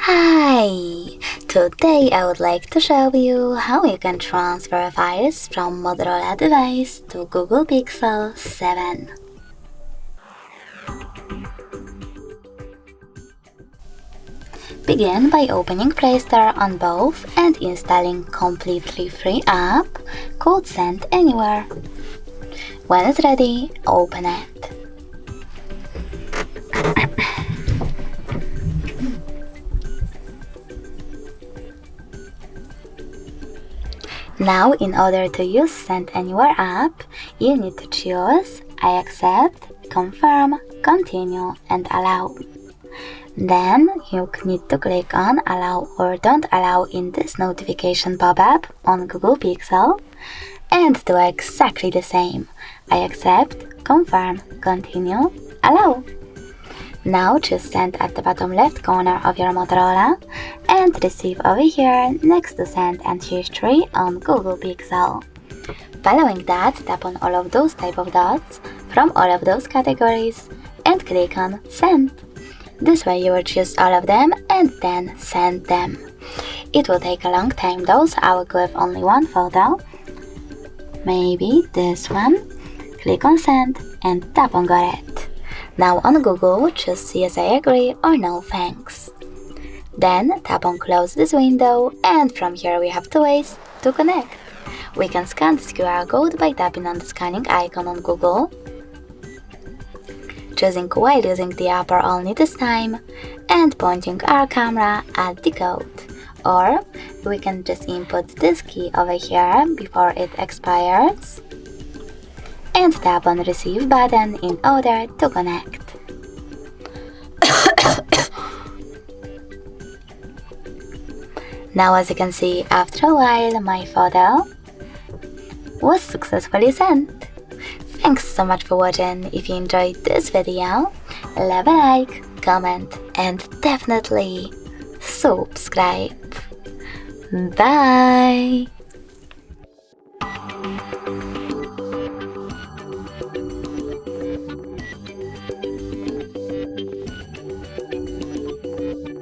Hi! Today I would like to show you how you can transfer files from Motorola device to Google Pixel 7. Begin by opening Play Store on both and installing completely free app called Send Anywhere. When it's ready, open it. Now, in order to use Send Anywhere app, you need to choose I accept, confirm, continue and allow. Then you need to click on allow or don't allow in this notification pop-up on Google Pixel and do exactly the same. I accept, confirm, continue, allow. Now choose Send at the bottom left corner of your Motorola and Receive over here next to Send and History on Google Pixel. Following that, tap on all of those type of dots from all of those categories and click on Send. This way you will choose all of them and then send them. It will take a long time though, so I will go with only one photo. Maybe this one. Click on Send and tap on Got It. Now on Google, choose Yes I agree or No thanks. Then tap on Close this window and from here we have two ways to connect. We can scan this QR code by tapping on the scanning icon on Google, choosing while using the upper only this time, and pointing our camera at the code. Or we can just input this key over here before it expires and tap on Receive button in order to connect. Now as you can see, after a while my photo was successfully sent. Thanks so much for watching. If you enjoyed this video, leave a like, comment and definitely subscribe. Bye!